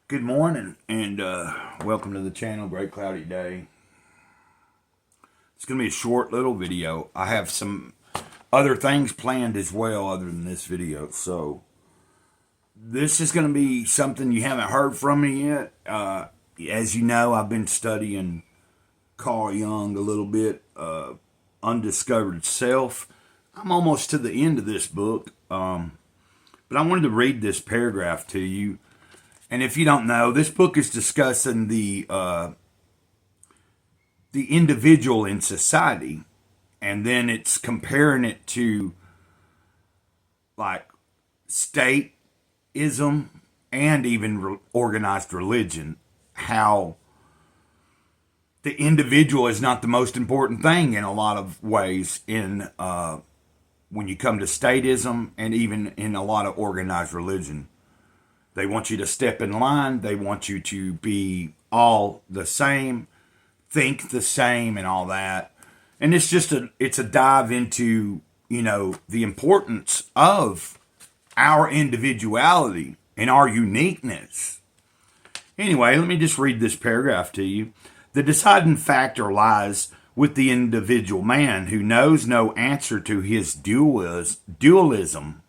Good morning and welcome to the channel. Great cloudy day. It's going to be a short little video. I have some other things planned as well other than this video. So this is going to be something you haven't heard from me yet. As you know, I've been studying Carl Jung a little bit, Undiscovered Self. I'm almost to the end of this book, but I wanted to read this paragraph to you. And if you don't know, this book is discussing the individual in society, and then it's comparing it to like stateism and even organized religion. How the individual is not the most important thing in a lot of ways in when you come to stateism and even in a lot of organized religion. They want you to step in line. They want you to be all the same, think the same, and all that. And it's just it's a dive into, the importance of our individuality and our uniqueness. Anyway, let me just read this paragraph to you. The deciding factor lies with the individual man who knows no answer to his dualism.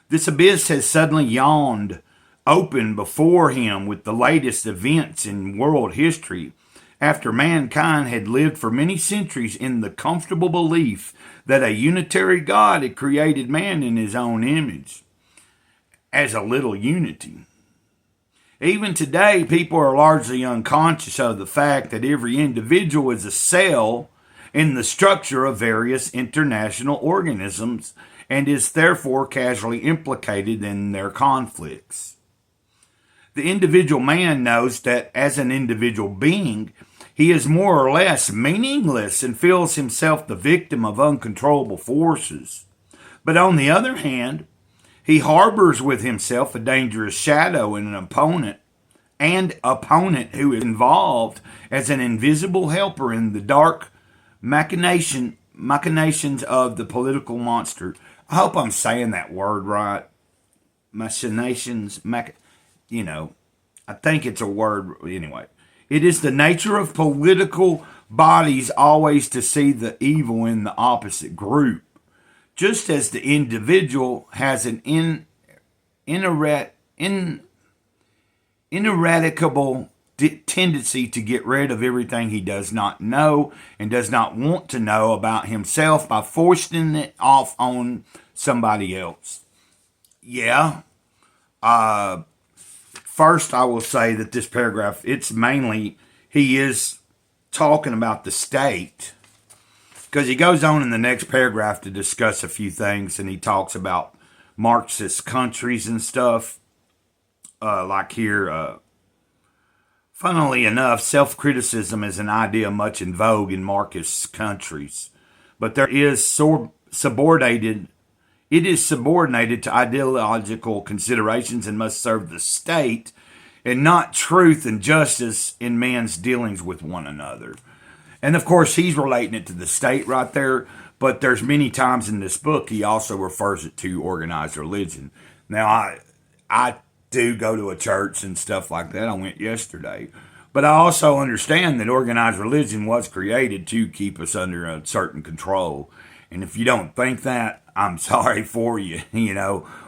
This abyss has suddenly yawned open before him with the latest events in world history, after mankind had lived for many centuries in the comfortable belief that a unitary God had created man in his own image, as a little unity. Even today, people are largely unconscious of the fact that every individual is a cell in the structure of various international organisms and is therefore casually implicated in their conflicts. The individual man knows that as an individual being, he is more or less meaningless and feels himself the victim of uncontrollable forces. But on the other hand, he harbors with himself a dangerous shadow and an opponent who is involved as an invisible helper in the dark machinations of the political monster. I hope I'm saying that word right. Machinations, I think it's a word. Anyway, it is the nature of political bodies always to see the evil in the opposite group, just as the individual has an ineradicable tendency to get rid of everything he does not know and does not want to know about himself by forcing it off on somebody else. Yeah. First, I will say that this paragraph, he is talking about the state, because he goes on in the next paragraph to discuss a few things, and he talks about Marxist countries and stuff. Like here, funnily enough, self-criticism is an idea much in vogue in Marxist countries, but it is subordinated to ideological considerations and must serve the state and not truth and justice in man's dealings with one another. And of course, he's relating it to the state right there, but there's many times in this book he also refers it to organized religion. Now, I do go to a church and stuff like that. I went yesterday. But I also understand that organized religion was created to keep us under a certain control. And if you don't think that, I'm sorry for you,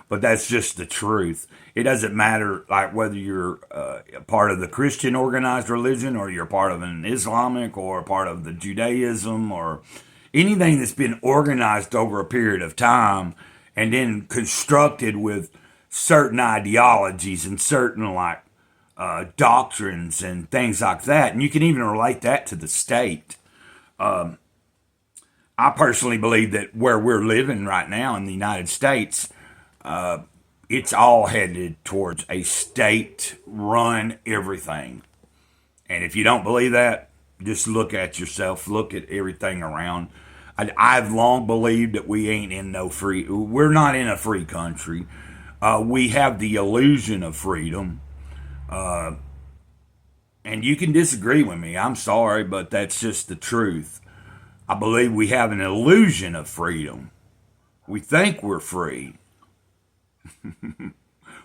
but that's just the truth. It doesn't matter like whether you're a part of the Christian organized religion or you're part of an Islamic or part of the Judaism or anything that's been organized over a period of time and then constructed with certain ideologies and certain doctrines and things like that. And you can even relate that to the state. I personally believe that where we're living right now in the United States, it's all headed towards a state-run everything. And if you don't believe that, just look at yourself, look at everything around. I've long believed that we're not in a free country. We have the illusion of freedom. And you can disagree with me. I'm sorry, but that's just the truth. I believe we have an illusion of freedom. We think we're free.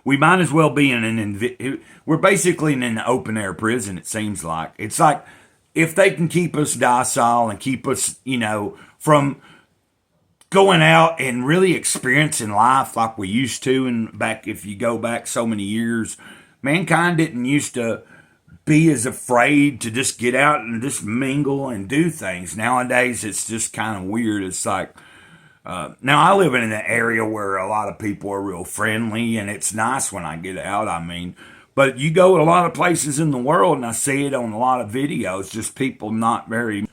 We might as well be in we're basically in an open air prison, it seems like. It's like if they can keep us docile and keep us, from going out and really experiencing life like we used to, and back, if you go back so many years, mankind didn't used to be as afraid to just get out and just mingle and do things. Nowadays, it's just kind of weird. It's like, now I live in an area where a lot of people are real friendly, and it's nice when I get out. I mean, but you go to a lot of places in the world, and I see it on a lot of videos, just people not very,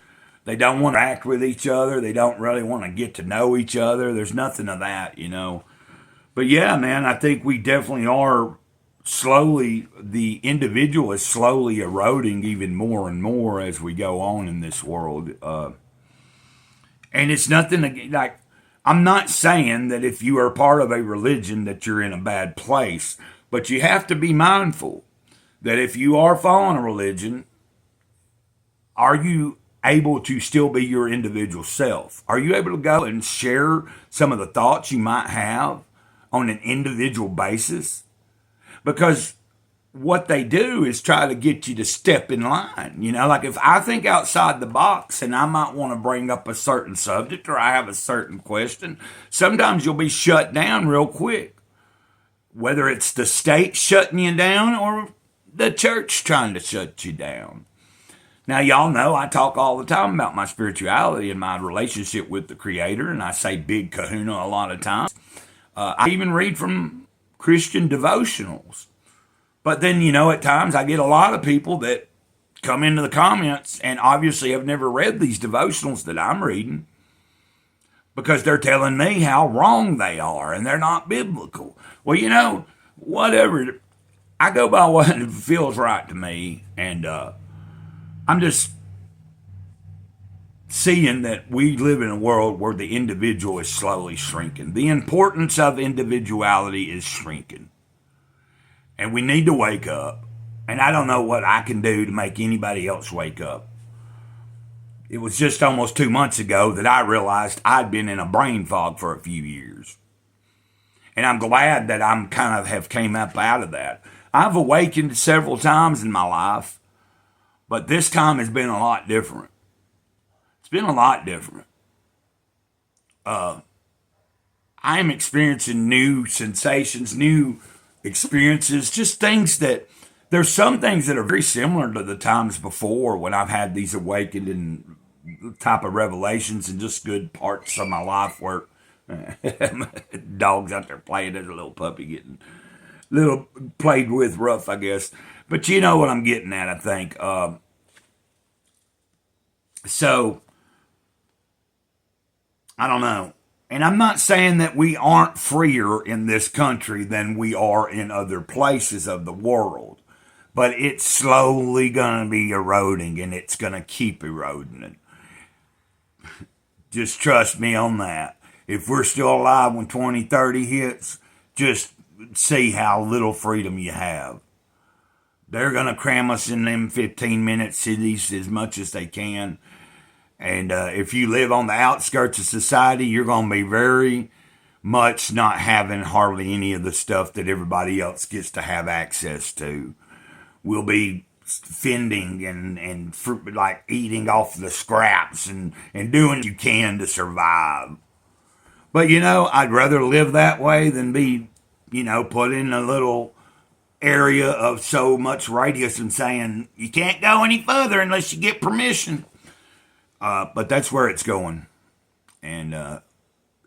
they don't want to act with each other. They don't really want to get to know each other. There's nothing of that, But yeah, man, I think we definitely are slowly, the individual is slowly eroding even more and more as we go on in this world. And it's nothing like, I'm not saying that if you are part of a religion that you're in a bad place, but you have to be mindful that if you are following a religion, are you able to still be your individual self? Are you able to go and share some of the thoughts you might have on an individual basis? Because what they do is try to get you to step in line. Like if I think outside the box and I might want to bring up a certain subject or I have a certain question, sometimes you'll be shut down real quick. Whether it's the state shutting you down or the church trying to shut you down. Now, y'all know I talk all the time about my spirituality and my relationship with the Creator, and I say big kahuna a lot of times. I even read from Christian devotionals. But then, at times I get a lot of people that come into the comments and obviously have never read these devotionals that I'm reading because they're telling me how wrong they are and they're not biblical. Well, whatever. I go by what feels right to me, and I'm just seeing that we live in a world where the individual is slowly shrinking. The importance of individuality is shrinking. And we need to wake up. And I don't know what I can do to make anybody else wake up. It was just almost 2 months ago that I realized I'd been in a brain fog for a few years. And I'm glad that I'm kind of have came up out of that. I've awakened several times in my life, but this time has been a lot different. It's been a lot different. I am experiencing new sensations, new experiences, just things that, there's some things that are very similar to the times before when I've had these awakened and type of revelations, and just good parts of my life where dog's out there playing as a little puppy, getting little played with rough, I guess. But you know what I'm getting at, I think. So, I don't know. And I'm not saying that we aren't freer in this country than we are in other places of the world. But it's slowly going to be eroding, and it's going to keep eroding. Just trust me on that. If we're still alive when 2030 hits, just see how little freedom you have. They're going to cram us in them 15-minute cities as much as they can. And if you live on the outskirts of society, you're going to be very much not having hardly any of the stuff that everybody else gets to have access to. We'll be fending and like eating off the scraps and doing what you can to survive. But, I'd rather live that way than be, put in a little area of so much radius and saying, you can't go any further unless you get permission. But that's where it's going. And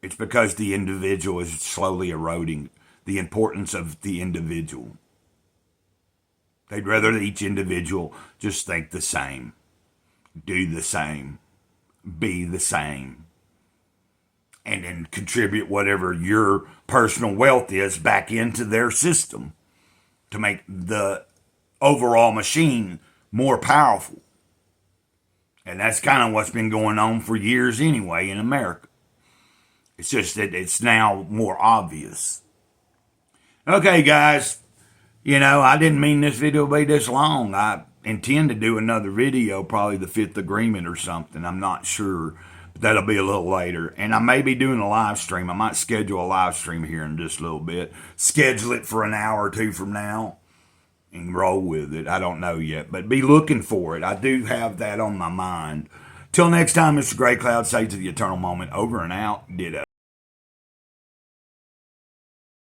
it's because the individual is slowly eroding the importance of the individual. They'd rather each individual just think the same, do the same, be the same, and then contribute whatever your personal wealth is back into their system to make the overall machine more powerful. And that's kind of what's been going on for years anyway in America. It's just that it's now more obvious. Okay, guys. I didn't mean this video to be this long. I intend to do another video, probably the Fifth Agreement or something. I'm not sure. But That'll be a little later. And I may be doing a live stream. I might schedule a live stream here in just a little bit. Schedule it for an hour or two from now and roll with it. I don't know yet, but be looking for it. I do have that on my mind. Till next time, Mr. Gray Cloud, say to the eternal moment, over and out, ditto.